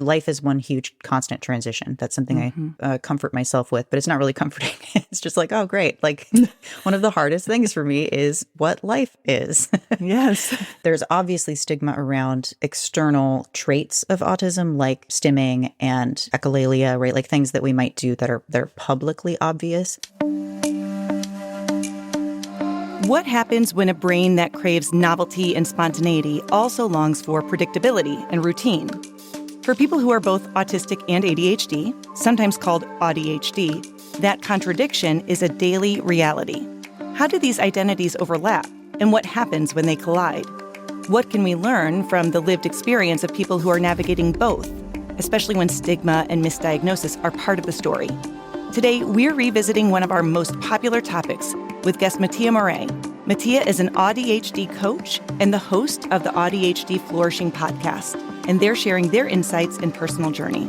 life is one huge constant transition. That's something I comfort myself with, but it's not really comforting. It's just like, oh, great. Like one of the hardest things for me is what life is. Yes. There's obviously stigma around external traits of autism, like stimming and echolalia, right? Like things that we might do that they're publicly obvious. What happens when a brain that craves novelty and spontaneity also longs for predictability and routine? For people who are both autistic and ADHD, sometimes called AuDHD, that contradiction is a daily reality. How do these identities overlap, and what happens when they collide? What can we learn from the lived experience of people who are navigating both, especially when stigma and misdiagnosis are part of the story? Today, we're revisiting one of our most popular topics with guest Mattia Maurée. Mattia is an AuDHD coach and the host of the AuDHD Flourishing podcast, and they're sharing their insights and personal journey.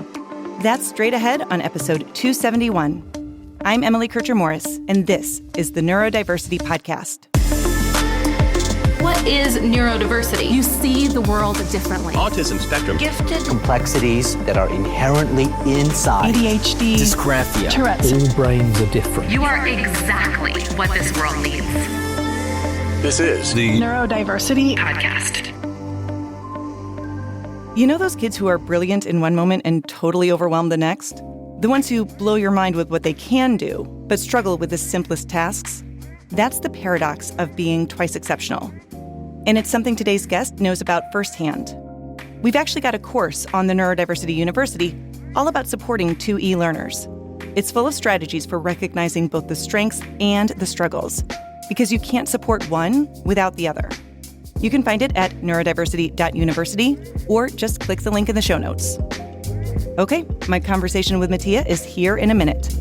That's straight ahead on episode 271. I'm Emily Kircher-Morris, and this is the Neurodiversity Podcast. What is neurodiversity? You see the world differently. Autism spectrum. Gifted. Complexities that are inherently inside. ADHD. Dysgraphia. Tourette's. All brains are different. You are exactly what this world needs. This is the Neurodiversity Podcast. You know those kids who are brilliant in one moment and totally overwhelmed the next? The ones who blow your mind with what they can do, but struggle with the simplest tasks? That's the paradox of being twice exceptional. And it's something today's guest knows about firsthand. We've actually got a course on the Neurodiversity University all about supporting 2E learners. It's full of strategies for recognizing both the strengths and the struggles, because you can't support one without the other. You can find it at neurodiversity.university or just click the link in the show notes. Okay, my conversation with Mattia is here in a minute.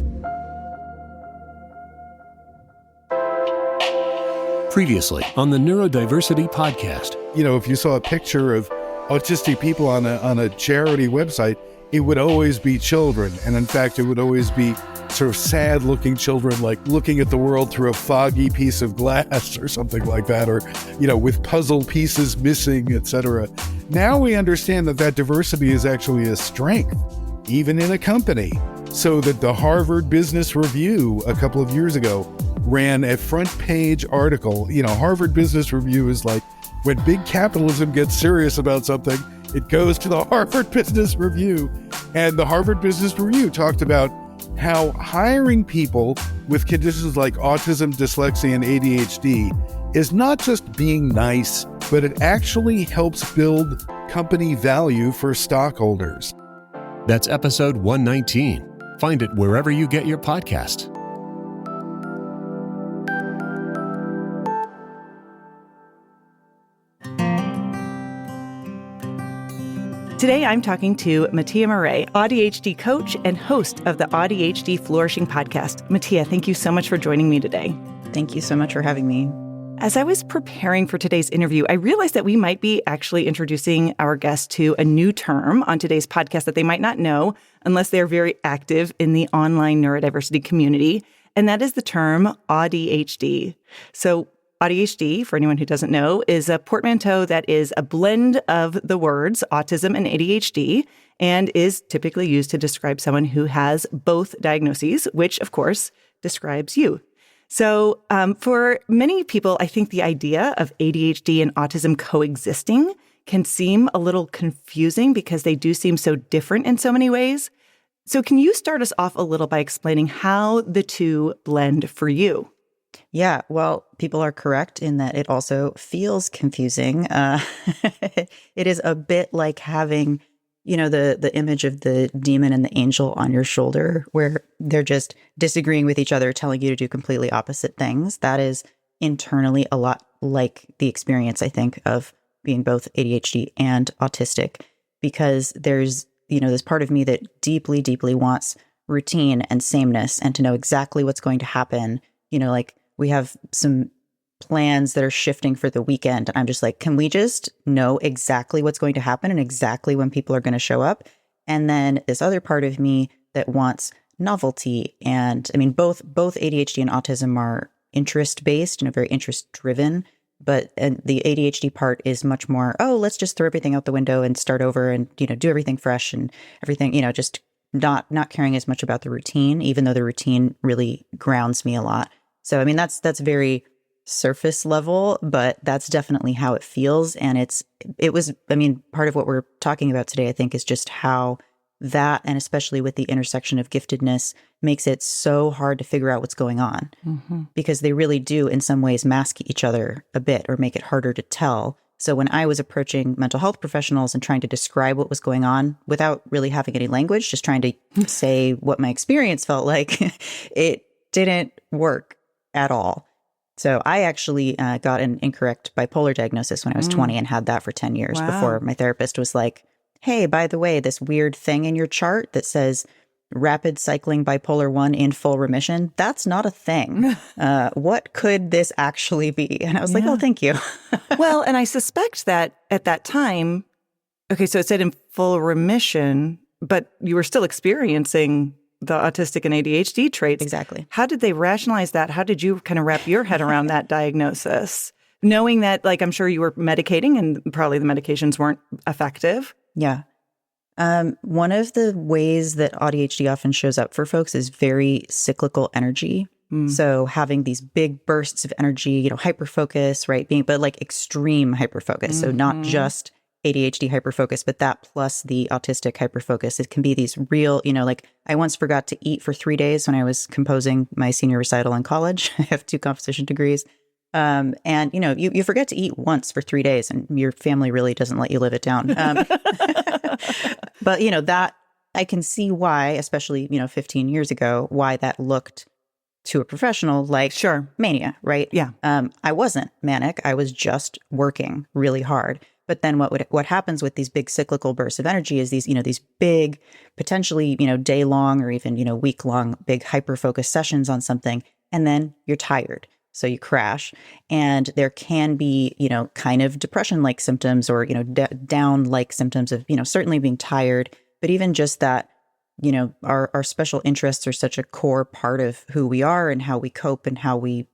Previously on the Neurodiversity Podcast. You know, if you saw a picture of autistic people on a charity website, it would always be children. And in fact, it would always be sort of sad-looking children, like looking at the world through a foggy piece of glass or something like that, or, you know, with puzzle pieces missing, etc. Now we understand that diversity is actually a strength, even in a company. So that the Harvard Business Review a couple of years ago ran a front page article. You know, Harvard Business Review is like, when big capitalism gets serious about something, it goes to the Harvard Business Review. And the Harvard Business Review talked about how hiring people with conditions like autism, dyslexia, and ADHD is not just being nice, but it actually helps build company value for stockholders. That's episode 119. Find it wherever you get your podcasts. Today, I'm talking to Mattia Maurée, AuDHD coach and host of the AuDHD Flourishing podcast. Mattia, thank you so much for joining me today. Thank you so much for having me. As I was preparing for today's interview, I realized that we might be actually introducing our guest to a new term on today's podcast that they might not know unless they're very active in the online neurodiversity community, and that is the term AuDHD. So AuDHD, for anyone who doesn't know, is a portmanteau that is a blend of the words autism and ADHD and is typically used to describe someone who has both diagnoses, which, of course, describes you. So for many people, I think the idea of ADHD and autism coexisting can seem a little confusing because they do seem so different in so many ways. So can you start us off a little by explaining how the two blend for you? Yeah, well, people are correct in that it also feels confusing. It is a bit like having, you know, the image of the demon and the angel on your shoulder, where they're just disagreeing with each other, telling you to do completely opposite things. That is internally a lot like the experience, I think, of being both ADHD and autistic, because there's, you know, this part of me that deeply, deeply wants routine and sameness and to know exactly what's going to happen. You know, like we have some plans that are shifting for the weekend. I'm just like, can we just know exactly what's going to happen and exactly when people are going to show up? And then this other part of me that wants novelty. And I mean, both ADHD and autism are interest-based, very interest-driven. and the ADHD part is much more, oh, let's just throw everything out the window and start over and, do everything fresh and everything, just not caring as much about the routine, even though the routine really grounds me a lot. So, I mean, that's very surface level, but that's definitely how it feels. And part of what we're talking about today, I think, is just how that, and especially with the intersection of giftedness, makes it so hard to figure out what's going on, because they really do in some ways mask each other a bit or make it harder to tell. So when I was approaching mental health professionals and trying to describe what was going on without really having any language, just trying to say what my experience felt like, it didn't work at all. So I actually got an incorrect bipolar diagnosis when I was 20 and had that for 10 years before my therapist was like, hey, by the way, this weird thing in your chart that says rapid cycling bipolar 1 in full remission, that's not a thing. What could this actually be? And I was like, oh, thank you. Well, and I suspect that at that time, okay, so it said in full remission, but you were still experiencing the autistic and ADHD traits. Exactly. How did they rationalize that? How did you kind of wrap your head around that diagnosis? Knowing that, like, I'm sure you were medicating and probably the medications weren't effective. Yeah. One of the ways that AuDHD often shows up for folks is very cyclical energy. So having these big bursts of energy, hyperfocus, right? But like extreme hyperfocus. So not just ADHD hyperfocus, but that plus the autistic hyperfocus. It can be these real, like I once forgot to eat for 3 days when I was composing my senior recital in college. I have 2 composition degrees. And, you forget to eat once for 3 days and your family really doesn't let you live it down. But, that I can see why, especially, 15 years ago, why that looked to a professional like mania, right? Yeah. I wasn't manic. I was just working really hard. But then what happens with these big cyclical bursts of energy is these big, potentially, day long or even, week long, big hyper-focused sessions on something. And then you're tired. So you crash, and there can be, kind of depression-like symptoms or, down-like symptoms of, certainly being tired, but even just that, our special interests are such a core part of who we are and how we cope and how we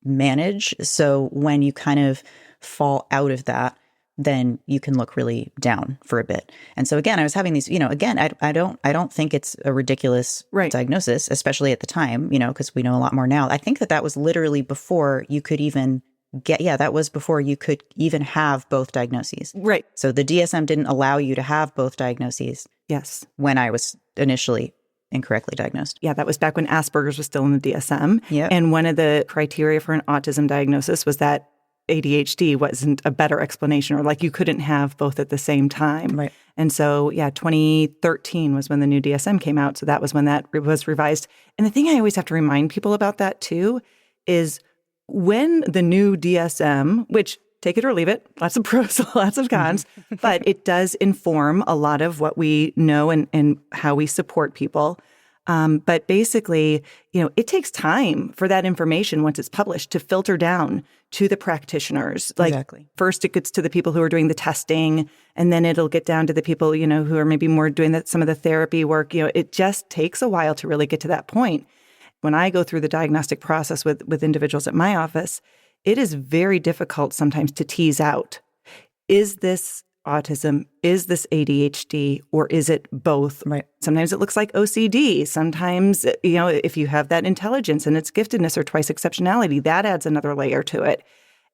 manage. So when you kind of fall out of that, then you can look really down for a bit. And so again, I was having these, again, I don't think it's a ridiculous diagnosis, especially at the time, because we know a lot more now. I think that was literally before you could even that was before you could even have both diagnoses. Right. So the DSM didn't allow you to have both diagnoses. Yes. When I was initially incorrectly diagnosed. Yeah, that was back when Asperger's was still in the DSM. Yeah. And one of the criteria for an autism diagnosis was that ADHD wasn't a better explanation, or like you couldn't have both at the same time. Right. And so, 2013 was when the new DSM came out. So that was when that was revised. And the thing I always have to remind people about that too is when the new DSM, which take it or leave it, lots of pros, lots of cons, but it does inform a lot of what we know and how we support people. But basically, it takes time for that information once it's published to filter down to the practitioners. Like exactly. First it gets to the people who are doing the testing, and then it'll get down to the people, who are maybe more doing some of the therapy work. It just takes a while to really get to that point. When I go through the diagnostic process with individuals at my office, it is very difficult sometimes to tease out, is this autism, is this ADHD, or is it both? Right. Sometimes it looks like OCD. Sometimes, if you have that intelligence and it's giftedness or twice exceptionality, that adds another layer to it.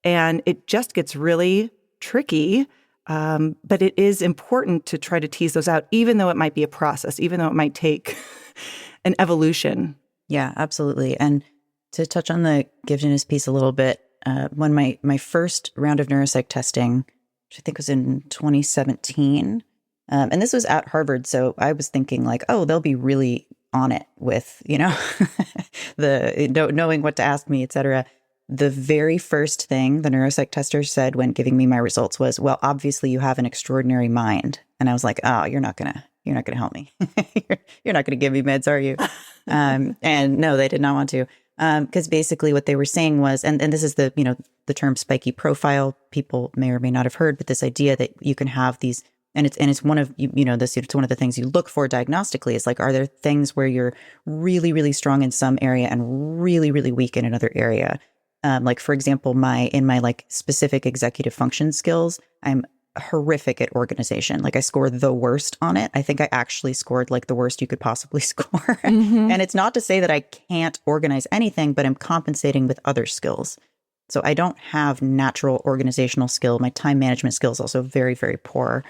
And it just gets really tricky. But it is important to try to tease those out, even though it might be a process, even though it might take an evolution. Yeah, absolutely. And to touch on the giftedness piece a little bit, when my first round of neuropsych testing, which I think was in 2017. And this was at Harvard. So I was thinking like, oh, they'll be really on it with, knowing what to ask me, et cetera. The very first thing the neuropsych tester said when giving me my results was, well, obviously you have an extraordinary mind. And I was like, oh, you're not gonna help me. You're not gonna give me meds, are you? And no, they did not want to. Because basically what they were saying was, and this is the term spiky profile, people may or may not have heard, but this idea that you can have these, and it's one of, it's one of the things you look for diagnostically is like, are there things where you're really, really strong in some area and really, really weak in another area? Like, for example, in my like specific executive function skills, I'm horrific at organization. Like I scored the worst on it. I think I actually scored like the worst you could possibly score. And it's not to say that I can't organize anything, but I'm compensating with other skills. So I don't have natural organizational skill. My time management skill is also very, very poor.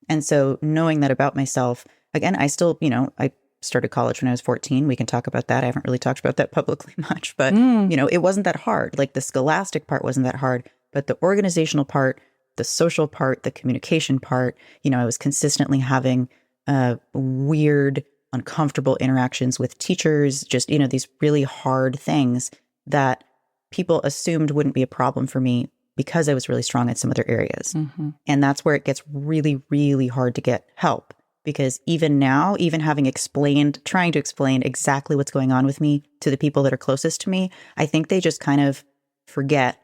And so knowing that about myself, again, I still, I started college when I was 14. We can talk about that. I haven't really talked about that publicly much, but it wasn't that hard. Like the scholastic part wasn't that hard, but the organizational part, the social part, the communication part, I was consistently having weird, uncomfortable interactions with teachers, just, these really hard things that people assumed wouldn't be a problem for me because I was really strong in some other areas. And that's where it gets really, really hard to get help. Because even now, even trying to explain exactly what's going on with me to the people that are closest to me, I think they just kind of forget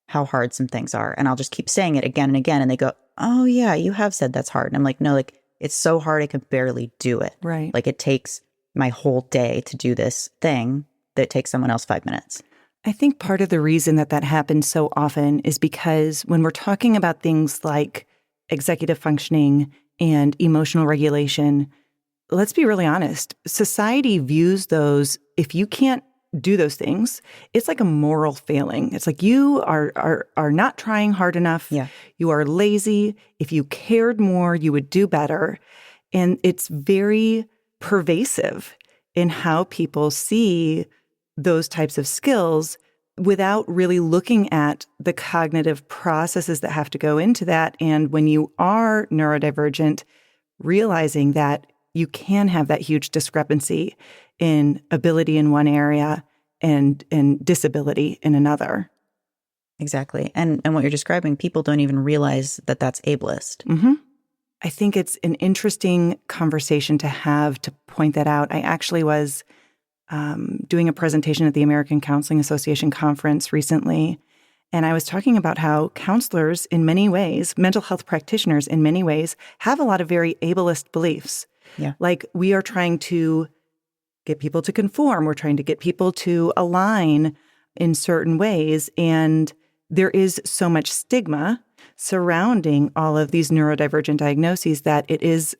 how hard some things are. And I'll just keep saying it again and again. And they go, oh yeah, you have said that's hard. And I'm like, no, like it's so hard I can barely do it. Right. Like it takes my whole day to do this thing that takes someone else 5 minutes. I think part of the reason that happens so often is because when we're talking about things like executive functioning and emotional regulation, let's be really honest. Society views those, if you can't do those things, it's like a moral failing. It's like you are not trying hard enough. Yeah. You are lazy. If you cared more, you would do better. And it's very pervasive in how people see those types of skills without really looking at the cognitive processes that have to go into that. And when you are neurodivergent, realizing that you can have that huge discrepancy in ability in one area and disability in another. Exactly. And what you're describing, people don't even realize that that's ableist. I think it's an interesting conversation to have to point that out. I actually was doing a presentation at the American Counseling Association conference recently, and I was talking about how counselors in many ways, mental health practitioners in many ways, have a lot of very ableist beliefs. Yeah. Like we are trying to get people to conform. We're trying to get people to align in certain ways. And there is so much stigma surrounding all of these neurodivergent diagnoses that it is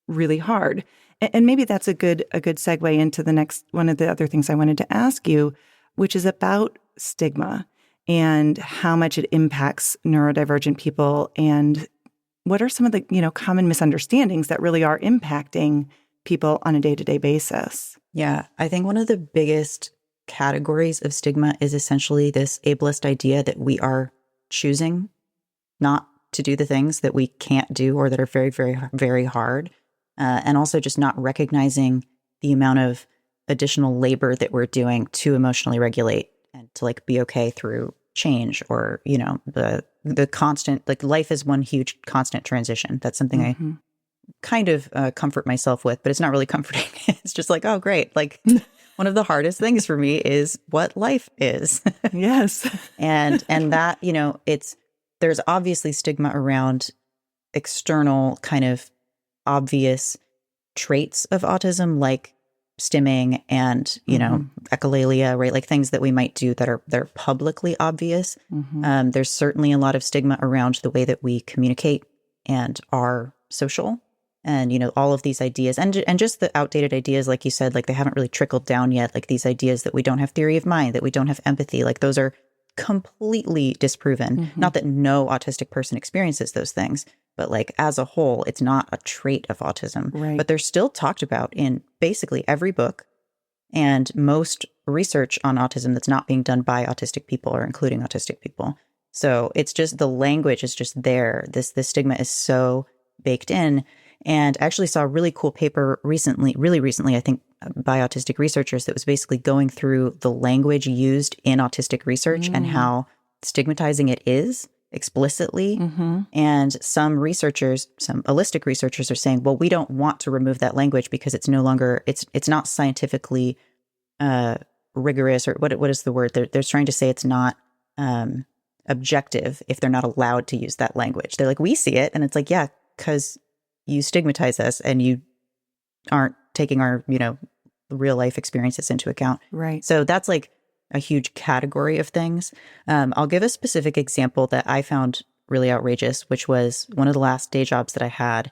really hard. And maybe that's a good segue into the next one of the other things I wanted to ask you, which is about stigma and how much it impacts neurodivergent people, and what are some of the common misunderstandings that really are impacting people on a day-to-day basis. Yeah, I think one of the biggest categories of stigma is essentially this ableist idea that we are choosing not to do the things that we can't do or that are very, very, very hard. And also just not recognizing the amount of additional labor that we're doing to emotionally regulate and to like be okay through change, or, the constant, like life is one huge constant transition. That's something I kind of comfort myself with, but it's not really comforting. It's just like, oh, great. Like one of the hardest things for me is what life is. Yes. and that, there's obviously stigma around external kind of obvious traits of autism, like stimming and, echolalia, right? Like things that we might do that are publicly obvious. There's certainly a lot of stigma around the way that we communicate and are social. And, all of these ideas and just the outdated ideas, like you said, like they haven't really trickled down yet. Like these ideas that we don't have theory of mind, that we don't have empathy, like those are completely disproven. Not that no autistic person experiences those things, but like as a whole, it's not a trait of autism. Right. But they're still talked about in basically every book and most research on autism that's not being done by autistic people or including autistic people. So it's just the language is just there. This stigma is so baked in. And I actually saw a really cool paper really recently, I think, by autistic researchers that was basically going through the language used in autistic research and how stigmatizing it is explicitly. And some holistic researchers are saying, well, we don't want to remove that language because it's no longer, it's not scientifically rigorous, or what is the word? They're trying to say it's not objective if they're not allowed to use that language. They're like, we see it. And it's like, yeah, because you stigmatize us and you aren't taking our, real life experiences into account. Right. So that's like a huge category of things. I'll give a specific example that I found really outrageous, which was one of the last day jobs that I had.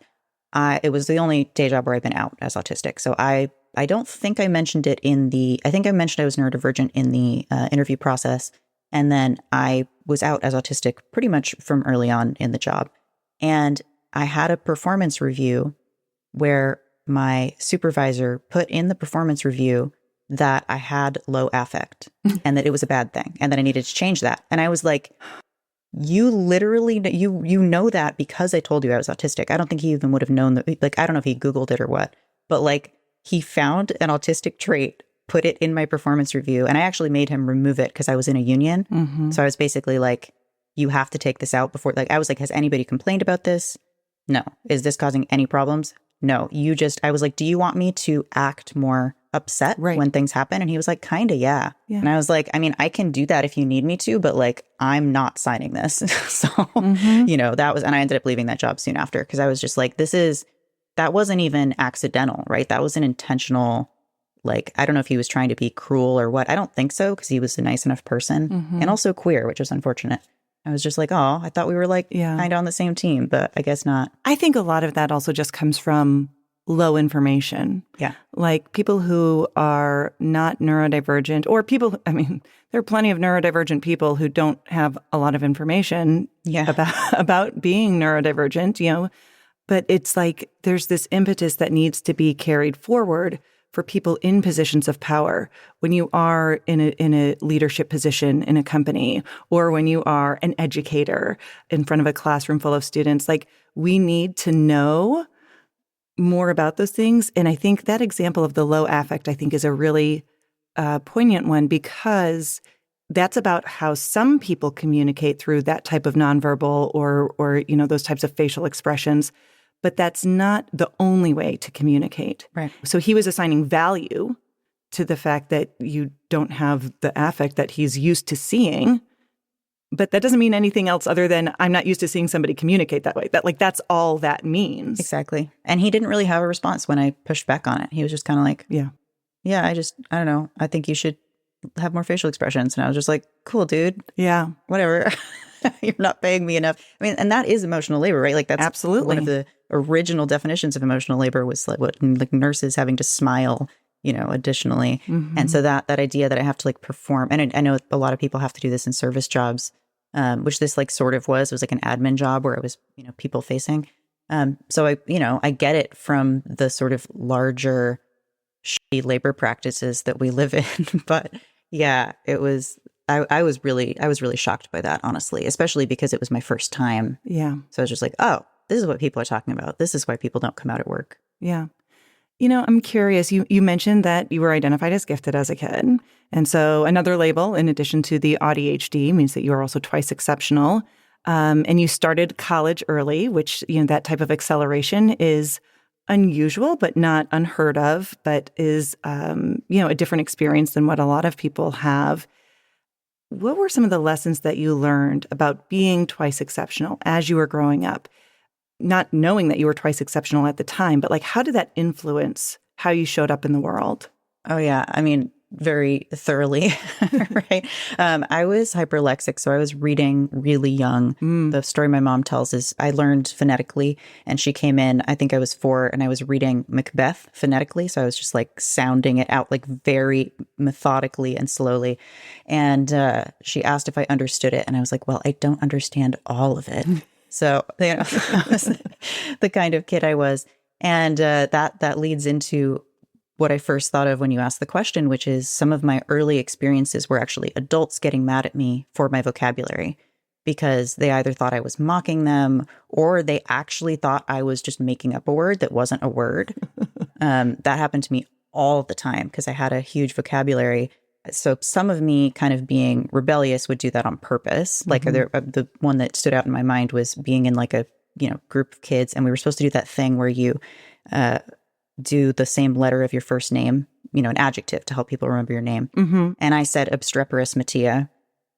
It was the only day job where I've been out as autistic. So I don't think I mentioned it I think I mentioned I was neurodivergent in the interview process. And then I was out as autistic pretty much from early on in the job. And I had a performance review where my supervisor put in the performance review that I had low affect and that it was a bad thing and that I needed to change that. And I was like, you literally, you know that because I told you I was autistic. I don't think he even would have known that. Like, I don't know if he Googled it or what, but like he found an autistic trait, put it in my performance review. And I actually made him remove it because I was in a union. Mm-hmm. So I was basically like, you have to take this out before, like, I was like, has anybody complained about this? No. Is this causing any problems? No. I was like, do you want me to act more upset when things happen? And he was like, kind of, yeah. And I was like, I mean, I can do that if you need me to, but like, I'm not signing this. So, that was, and I ended up leaving that job soon after because I was just like, that wasn't even accidental, right? That was an intentional, like, I don't know if he was trying to be cruel or what. I don't think so because he was a nice enough person and also queer, which was unfortunate. I was just like, oh, I thought we were like kind of on the same team, but I guess not. I think a lot of that also just comes from low information. Yeah. Like people who are not neurodivergent or people, I mean, there are plenty of neurodivergent people who don't have a lot of information about being neurodivergent, but it's like there's this impetus that needs to be carried forward for people in positions of power. When you are in a leadership position in a company, or when you are an educator in front of a classroom full of students, like we need to know more about those things. And I think that example of the low affect, I think, is a really poignant one because that's about how some people communicate through that type of nonverbal or those types of facial expressions. But that's not the only way to communicate. Right. So he was assigning value to the fact that you don't have the affect that he's used to seeing. But that doesn't mean anything else other than I'm not used to seeing somebody communicate that way. That's all that means. Exactly. And he didn't really have a response when I pushed back on it. He was just kind of like, I don't know. I think you should have more facial expressions. And I was just like, cool, dude. Yeah. Whatever. You're not paying me enough. I mean, and that is emotional labor, right? Like that's absolutely one of the original definitions of emotional labor was like nurses having to smile, additionally. Mm-hmm. And so that idea that I have to like perform, and I know a lot of people have to do this in service jobs, which this like sort of was like an admin job where it was, people facing. So I get it from the sort of larger shitty labor practices that we live in. But yeah, it was, I was really shocked by that, honestly, especially because it was my first time. Yeah. So I was just like, oh, this is what people are talking about. This is why people don't come out at work. Yeah. I'm curious. You mentioned that you were identified as gifted as a kid. And so another label, in addition to the AuDHD, means that you are also twice exceptional. And you started college early, which, that type of acceleration is unusual, but not unheard of, but is, a different experience than what a lot of people have. What were some of the lessons that you learned about being twice exceptional as you were growing up? Not knowing that you were twice exceptional at the time, but like, how did that influence how you showed up in the world? Oh, yeah. I mean, very thoroughly, right? I was hyperlexic, so I was reading really young. The story my mom tells is I learned phonetically, and she came in, I think I was 4, and I was reading Macbeth phonetically, so I was just like sounding it out like very methodically and slowly. And she asked if I understood it, and I was like, well, I don't understand all of it. So, that was the kind of kid I was. And that leads into what I first thought of when you asked the question, which is some of my early experiences were actually adults getting mad at me for my vocabulary because they either thought I was mocking them or they actually thought I was just making up a word that wasn't a word. That happened to me all the time because I had a huge vocabulary. So some of me kind of being rebellious would do that on purpose. Like the one that stood out in my mind was being in like a group of kids, and we were supposed to do that thing where you do the same letter of your first name, an adjective to help people remember your name. Mm-hmm. And I said obstreperous Mattia,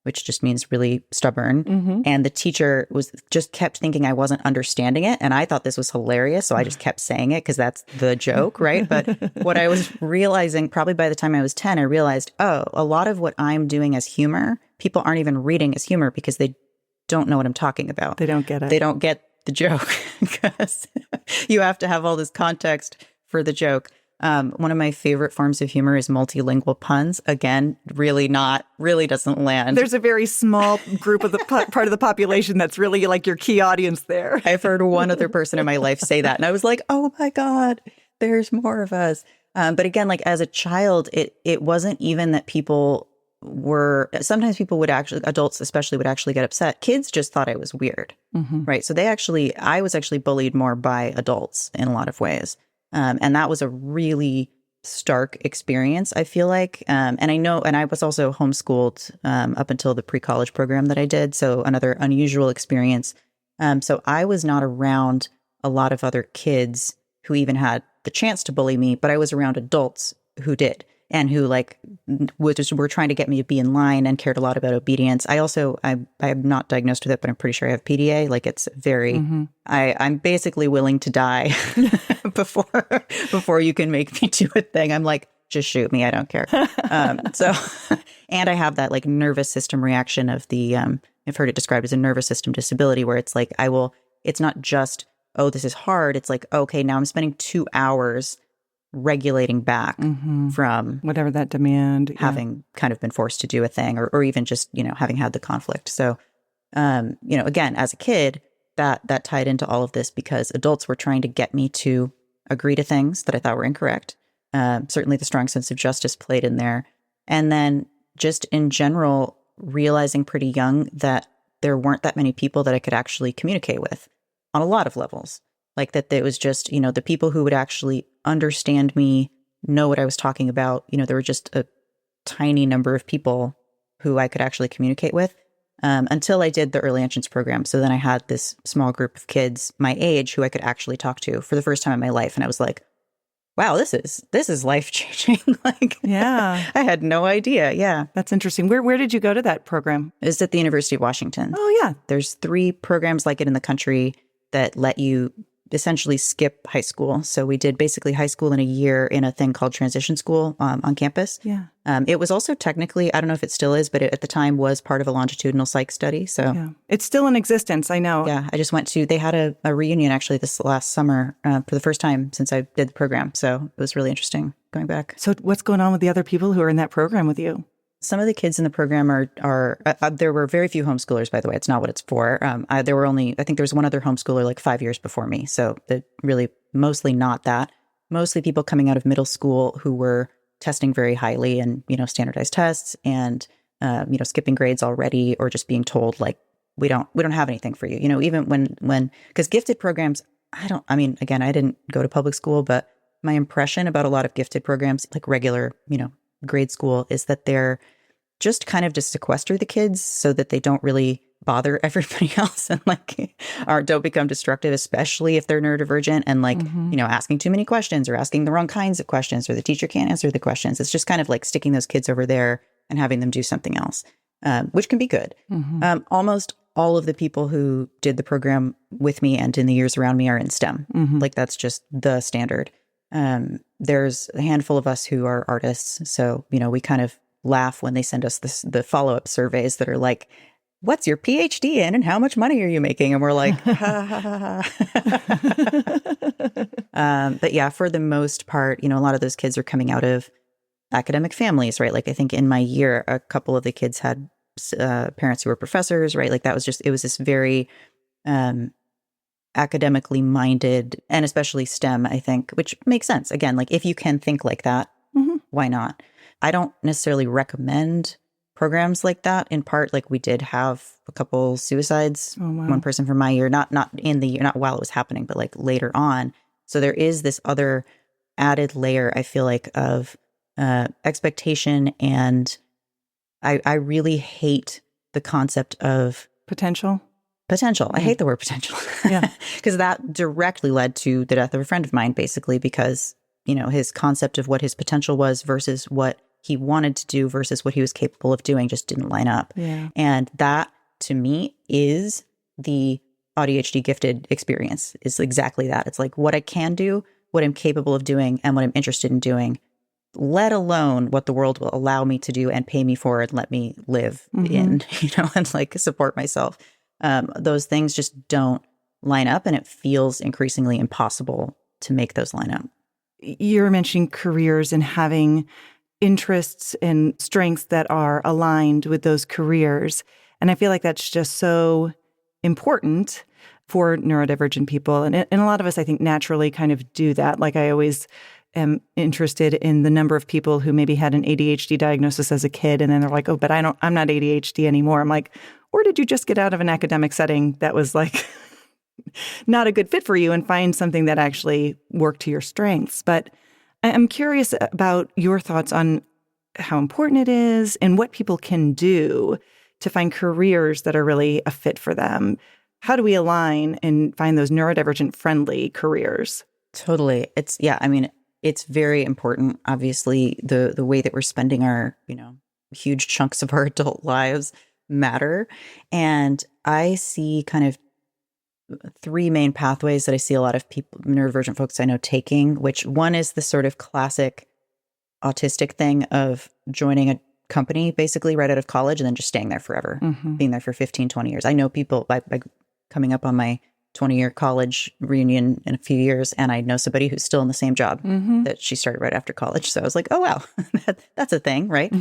which just means really stubborn. And the teacher just kept thinking I wasn't understanding it. And I thought this was hilarious. So I just kept saying it because that's the joke, right? But what I was realizing, probably by the time I was 10, I realized, oh, a lot of what I'm doing as humor, people aren't even reading as humor because they don't know what I'm talking about. They don't get it. They don't get the joke because you have to have all this context for the joke. One of my favorite forms of humor is multilingual puns. Again, really doesn't land. There's a very small group of the part of the population that's really like your key audience there. I've heard one other person in my life say that, and I was like, oh my God, there's more of us. But again, like as a child, it wasn't even that sometimes people would actually, adults especially, would actually get upset. Kids just thought I was weird, right? So I was actually bullied more by adults in a lot of ways. And that was a really stark experience, I feel like. And I was also homeschooled up until the pre-college program that I did. So another unusual experience. So I was not around a lot of other kids who even had the chance to bully me, but I was around adults who did and who were trying to get me to be in line and cared a lot about obedience. I'm not diagnosed with it, but I'm pretty sure I have PDA. Like it's very, I'm basically willing to die before you can make me do a thing. I'm like, just shoot me. I don't care. And I have that like nervous system reaction of I've heard it described as a nervous system disability where it's like, it's not just, oh, this is hard. It's like, okay, now I'm spending 2 hours regulating back from whatever that demand, having kind of been forced to do a thing or even just, having had the conflict. So, again, as a kid, that tied into all of this because adults were trying to get me to agree to things that I thought were incorrect. Certainly the strong sense of justice played in there. And then just in general, realizing pretty young that there weren't that many people that I could actually communicate with on a lot of levels. Like that it was just, the people who would actually understand me, know what I was talking about. There were just a tiny number of people who I could actually communicate with until I did the early entrance program. So then I had this small group of kids my age who I could actually talk to for the first time in my life. And I was like, wow, this is life-changing. I had no idea. Yeah. That's interesting. Where did you go to that program? It's at the University of Washington. Oh, yeah. There's 3 programs like it in the country that let you essentially skip high school. So we did basically high school in a year in a thing called transition school on campus. Yeah. It was also technically, I don't know if it still is, but it at the time was part of a longitudinal psych study. So it's still in existence. I know. Yeah. I just they had a reunion actually this last summer for the first time since I did the program. So it was really interesting going back. So what's going on with the other people who are in that program with you? Some of the kids in the program are there were very few homeschoolers, by the way. It's not what it's for. There were I think there was one other homeschooler like 5 years before me. So really mostly not that. Mostly people coming out of middle school who were testing very highly and, standardized tests and, skipping grades already or just being told like, we don't have anything for you. Even when, because gifted programs, I didn't go to public school, but my impression about a lot of gifted programs, like regular, grade school, is that they're just kind of to sequester the kids so that they don't really bother everybody else and don't become destructive, especially if they're neurodivergent and asking too many questions or asking the wrong kinds of questions or the teacher can't answer the questions. It's just kind of like sticking those kids over there and having them do something else, which can be good. Almost all of the people who did the program with me and in the years around me are in STEM. That's just the standard. There's a handful of us who are artists. So, we kind of laugh when they send us the follow-up surveys that are like, what's your PhD in and how much money are you making? And we're like, ha, ha, ha, ha. But yeah, for the most part, a lot of those kids are coming out of academic families, right? Like I think in my year, a couple of the kids had parents who were professors, right? Like it was this very academically minded, and especially STEM, I think, which makes sense. Again, like if you can think like that, why not? I don't necessarily recommend programs like that. In part, like we did have a couple suicides. Oh, wow. One person from my year, not in the year, not while it was happening, but like later on. So there is this other added layer, I feel like, of expectation, and I really hate the concept of potential. I hate the word potential. Yeah. Because that directly led to the death of a friend of mine, basically, because, his concept of what his potential was versus what he wanted to do versus what he was capable of doing just didn't line up. Yeah. And that, to me, is the AuDHD gifted experience, is exactly that. It's like what I can do, what I'm capable of doing, and what I'm interested in doing, let alone what the world will allow me to do and pay me for and let me live in, and like support myself. Those things just don't line up, and it feels increasingly impossible to make those line up. You're mentioning careers and having interests and strengths that are aligned with those careers. And I feel like that's just so important for neurodivergent people. And a lot of us, I think, naturally kind of do that. Like I always am interested in the number of people who maybe had an ADHD diagnosis as a kid, and then they're like, oh, but I'm not ADHD anymore. I'm like, or did you just get out of an academic setting that was like not a good fit for you and find something that actually worked to your strengths? But I'm curious about your thoughts on how important it is and what people can do to find careers that are really a fit for them. How do we align and find those neurodivergent friendly careers? Totally. It's very important. Obviously, the way that we're spending our, huge chunks of our adult lives matter. And I see kind of three main pathways that I see a lot of people, neurodivergent folks I know, taking, which one is the sort of classic autistic thing of joining a company basically right out of college and then just staying there forever, being there for 15, 20 years. I know people by coming up on my 20-year college reunion in a few years, and I know somebody who's still in the same job that she started right after college. So I was like, oh, wow, that's a thing, right?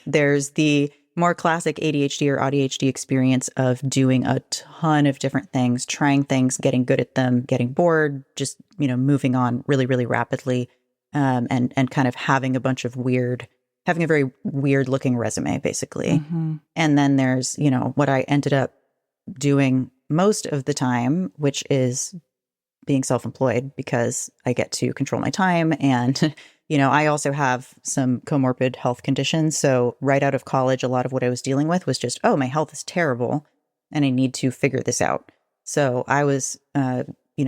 There's the more classic ADHD or AuDHD experience of doing a ton of different things, trying things, getting good at them, getting bored, just, moving on really, really rapidly, and kind of having a very weird looking resume, basically. And then there's, what I ended up doing most of the time, which is being self-employed because I get to control my time. And, I also have some comorbid health conditions. So right out of college, a lot of what I was dealing with was just, oh, my health is terrible and I need to figure this out. So I was,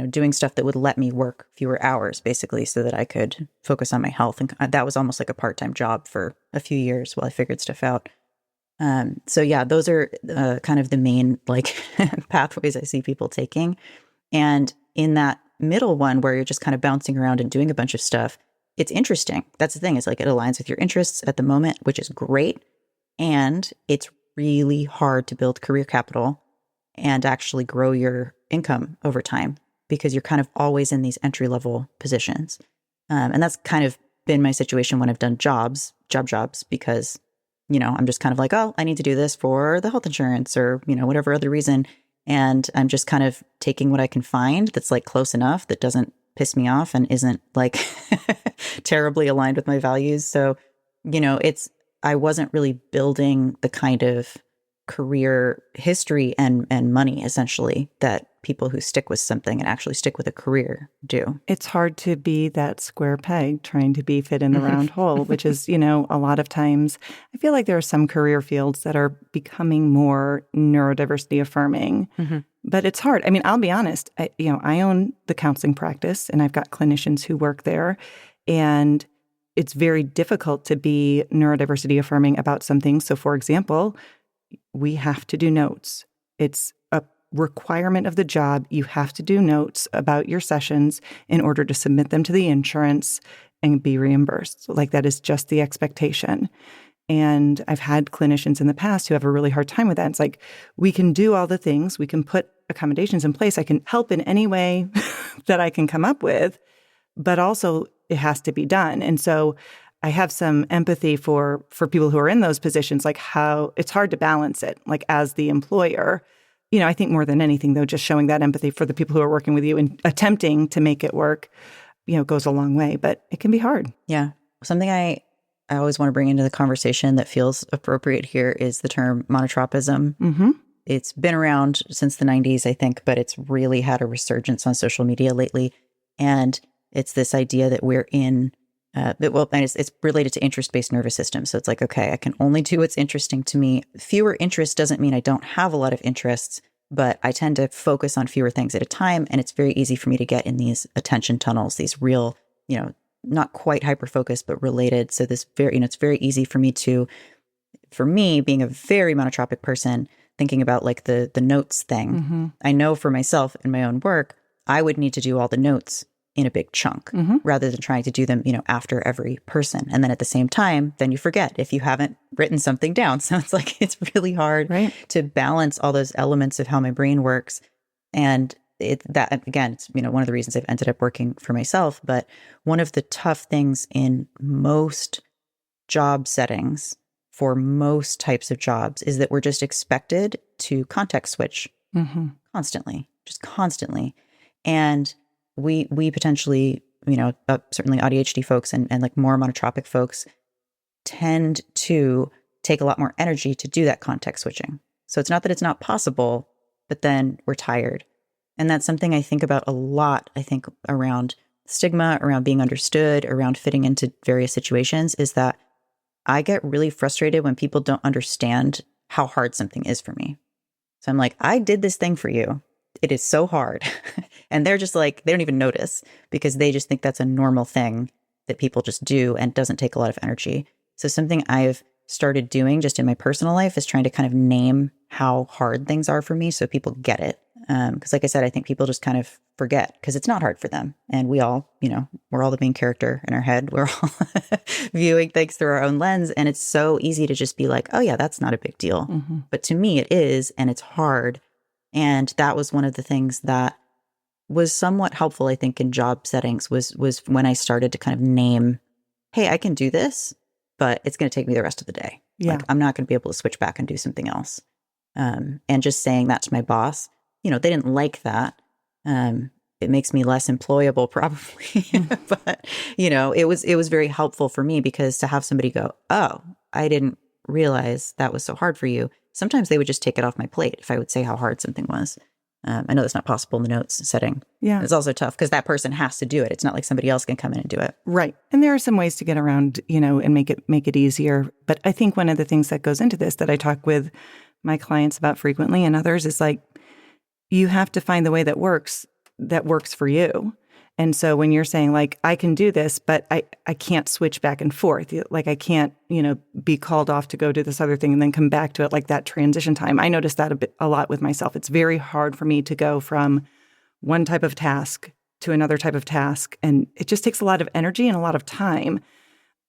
doing stuff that would let me work fewer hours, basically, so that I could focus on my health. And that was almost like a part-time job for a few years while I figured stuff out. So yeah, those are kind of the main pathways I see people taking. And in that middle one where you're just kind of bouncing around and doing a bunch of stuff, it's interesting. That's the thing. It's like it aligns with your interests at the moment, which is great. And it's really hard to build career capital and actually grow your income over time because you're kind of always in these entry-level positions. And that's kind of been my situation when I've done jobs because I'm just kind of like, oh, I need to do this for the health insurance or, whatever other reason. And I'm just kind of taking what I can find that's like close enough that doesn't piss me off and isn't like terribly aligned with my values. So, I wasn't really building the kind of career history and money essentially that people who stick with something and actually stick with a career do. It's hard to be that square peg trying to be fit in the round hole, which is, a lot of times I feel like there are some career fields that are becoming more neurodiversity affirming, but it's hard. I mean, I'll be honest, I own the counseling practice and I've got clinicians who work there, and it's very difficult to be neurodiversity affirming about something. So for example, we have to do notes. It's a requirement of the job. You have to do notes about your sessions in order to submit them to the insurance and be reimbursed. Like that is just the expectation. And I've had clinicians in the past who have a really hard time with that. It's like, we can do all the things. We can put accommodations in place. I can help in any way that I can come up with, but also it has to be done. And so I have some empathy for people who are in those positions, like how it's hard to balance it, like as the employer. I think more than anything, though, just showing that empathy for the people who are working with you and attempting to make it work, goes a long way, but it can be hard. Yeah. Something I always want to bring into the conversation that feels appropriate here is the term monotropism. It's been around since the 90s, I think, but it's really had a resurgence on social media lately. And it's this idea that we're in it's related to interest-based nervous system. So it's like, okay, I can only do what's interesting to me. Fewer interests doesn't mean I don't have a lot of interests, but I tend to focus on fewer things at a time. And it's very easy for me to get in these attention tunnels, these real, not quite hyper-focused, but related. So this very, it's very easy for me being a very monotropic person, thinking about like the notes thing. I know for myself in my own work, I would need to do all the notes in a big chunk rather than trying to do them, after every person. And then at the same time, then you forget if you haven't written something down. So it's like, it's really hard to balance all those elements of how my brain works. And it's one of the reasons I've ended up working for myself. But one of the tough things in most job settings for most types of jobs is that we're just expected to context switch constantly. And we potentially, certainly ADHD folks and like more monotropic folks tend to take a lot more energy to do that context switching. So it's not that it's not possible, but then we're tired. And that's something I think about a lot, I think, around stigma, around being understood, around fitting into various situations, is that I get really frustrated when people don't understand how hard something is for me. So I'm like, I did this thing for you. It is so hard. And they're just like, they don't even notice because they just think that's a normal thing that people just do and doesn't take a lot of energy. So something I've started doing just in my personal life is trying to kind of name how hard things are for me so people get it. Because like I said, I think people just kind of forget because it's not hard for them. And we all, we're all the main character in our head. We're all viewing things through our own lens. And it's so easy to just be like, oh yeah, that's not a big deal. But to me it is, and it's hard. And that was one of the things that was somewhat helpful, I think, in job settings was when I started to kind of name, hey, I can do this, but it's going to take me the rest of the day. Yeah. Like, I'm not going to be able to switch back and do something else. And just saying that to my boss, they didn't like that. It makes me less employable probably, but it was very helpful for me because to have somebody go, oh, I didn't realize that was so hard for you. Sometimes they would just take it off my plate if I would say how hard something was. I know that's not possible in the notes setting. Yeah. It's also tough because that person has to do it. It's not like somebody else can come in and do it. Right. And there are some ways to get around, and make it easier. But I think one of the things that goes into this that I talk with my clients about frequently and others is like, you have to find the way that works for you. And so when you're saying like, I can do this, but I can't switch back and forth. Like I can't, be called off to go do this other thing and then come back to it, like that transition time. I noticed that a lot with myself. It's very hard for me to go from one type of task to another type of task. And it just takes a lot of energy and a lot of time.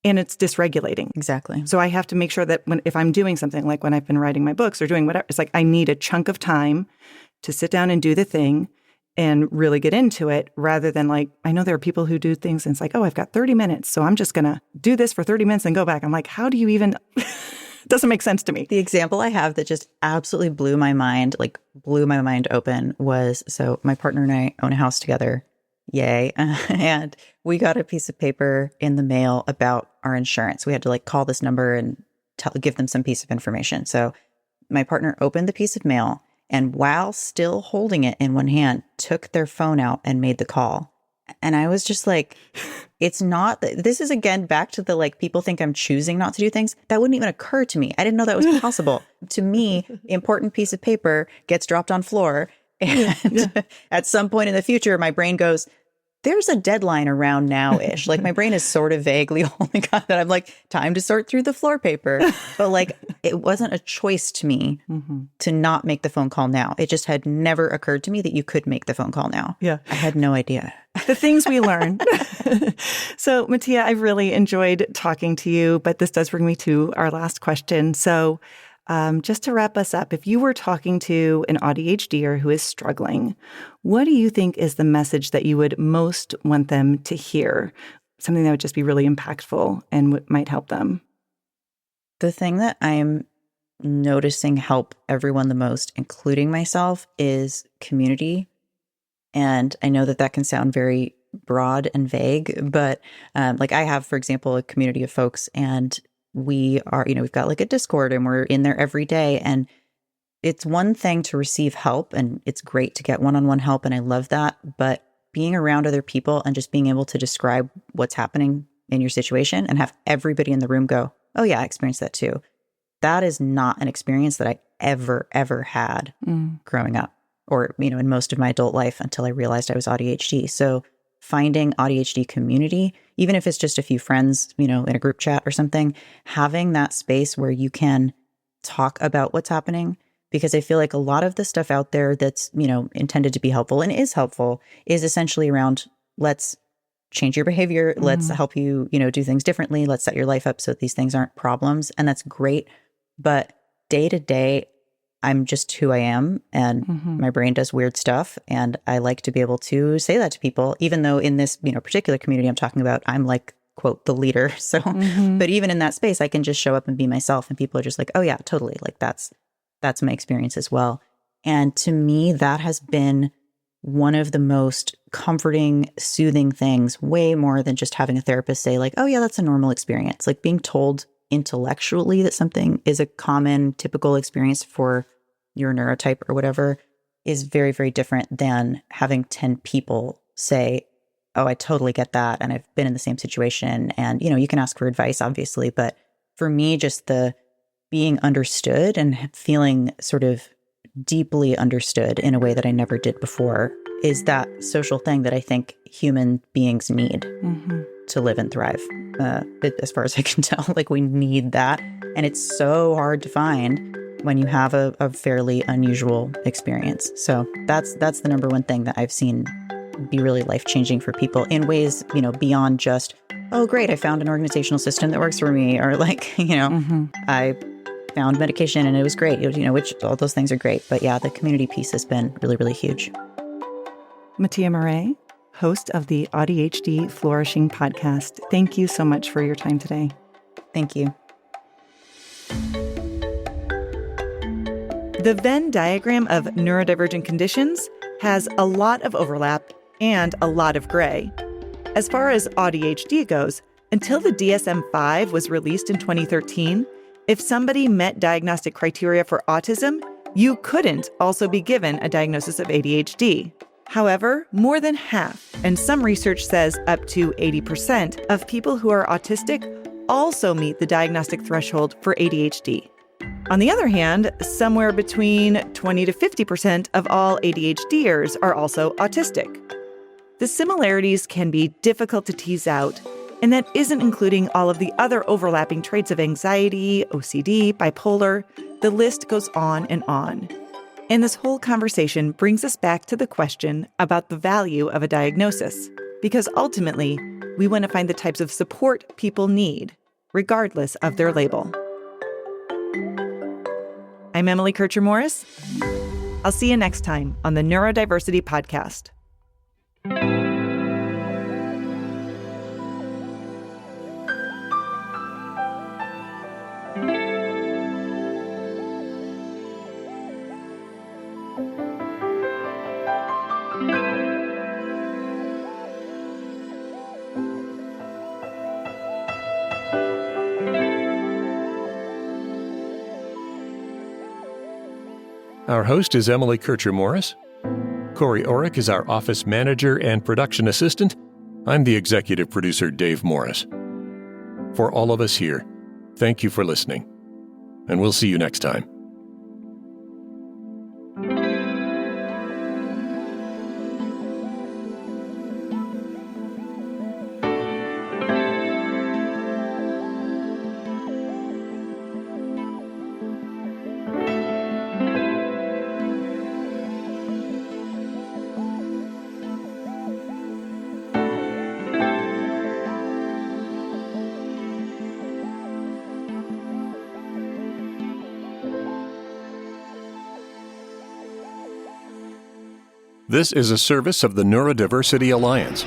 And it's dysregulating. Exactly. So I have to make sure that if I'm doing something, like when I've been writing my books or doing whatever, it's like I need a chunk of time to sit down and do the thing and really get into it, rather than like, I know there are people who do things and it's like, oh, I've got 30 minutes, so I'm just going to do this for 30 minutes and go back. I'm like, how do you even, doesn't make sense to me. The example I have that just absolutely blew my mind open was, so my partner and I own a house together. Yay. And we got a piece of paper in the mail about our insurance. We had to like call this number and give them some piece of information. So my partner opened the piece of mail, and while still holding it in one hand, took their phone out and made the call. And I was just like, it's not, this is again, back to the like, people think I'm choosing not to do things. That wouldn't even occur to me. I didn't know that was possible. To me, important piece of paper gets dropped on floor. And at some point in the future, my brain goes, there's a deadline around now-ish. Like my brain is sort of vaguely holding on that I'm like, time to sort through the floor paper. But like, it wasn't a choice to me to not make the phone call now. It just had never occurred to me that you could make the phone call now. Yeah. I had no idea. The things we learn. So Mattia, I've really enjoyed talking to you, but this does bring me to our last question. So just to wrap us up, if you were talking to an ADHDer who is struggling, what do you think is the message that you would most want them to hear? Something that would just be really impactful and might help them? The thing that I'm noticing help everyone the most, including myself, is community. And I know that can sound very broad and vague, but like I have, for example, a community of folks, and we are, we've got like a Discord and we're in there every day. And it's one thing to receive help, and it's great to get one-on-one help. And I love that. But being around other people and just being able to describe what's happening in your situation and have everybody in the room go, oh yeah, I experienced that too. That is not an experience that I ever had growing up, or, in most of my adult life until I realized I was ADHD. So finding AuDHD community, even if it's just a few friends, in a group chat or something, having that space where you can talk about what's happening. Because I feel like a lot of the stuff out there that's, intended to be helpful and is helpful is essentially around, let's change your behavior. Mm-hmm. Let's help you, do things differently. Let's set your life up so that these things aren't problems. And that's great. But day to day, I'm just who I am, and my brain does weird stuff. And I like to be able to say that to people, even though in this, particular community I'm talking about, I'm like, quote, the leader. So, but even in that space, I can just show up and be myself. And people are just like, oh yeah, totally. Like that's my experience as well. And to me, that has been one of the most comforting, soothing things, way more than just having a therapist say like, oh yeah, that's a normal experience. Like being told intellectually that something is a common, typical experience for your neurotype or whatever is very, very different than having 10 people say, oh, I totally get that. And I've been in the same situation. And, you can ask for advice, obviously. But for me, just the being understood and feeling sort of deeply understood in a way that I never did before is that social thing that I think human beings need to live and thrive. As far as I can tell, like we need that. And it's so hard to find when you have a fairly unusual experience. So that's the number one thing that I've seen be really life-changing for people in ways, beyond just, oh, great, I found an organizational system that works for me, or like, I found medication and it was great, which all those things are great. But yeah, the community piece has been really, really huge. Mattia Maurée, host of the AuDHD Flourishing podcast. Thank you so much for your time today. Thank you. The Venn diagram of neurodivergent conditions has a lot of overlap and a lot of gray. As far as AuDHD goes, until the DSM-5 was released in 2013, if somebody met diagnostic criteria for autism, you couldn't also be given a diagnosis of ADHD. However, more than half, and some research says up to 80% of people who are autistic also meet the diagnostic threshold for ADHD. On the other hand, somewhere between 20 to 50% of all ADHDers are also autistic. The similarities can be difficult to tease out, and that isn't including all of the other overlapping traits of anxiety, OCD, bipolar. The list goes on and on. And this whole conversation brings us back to the question about the value of a diagnosis, because ultimately, we want to find the types of support people need, regardless of their label. I'm Emily Kircher-Morris. I'll see you next time on the Neurodiversity Podcast. Our host is Emily Kircher-Morris. Corey Orrick is our office manager and production assistant. I'm the executive producer, Dave Morris. For all of us here, thank you for listening, and we'll see you next time. This is a service of the Neurodiversity Alliance.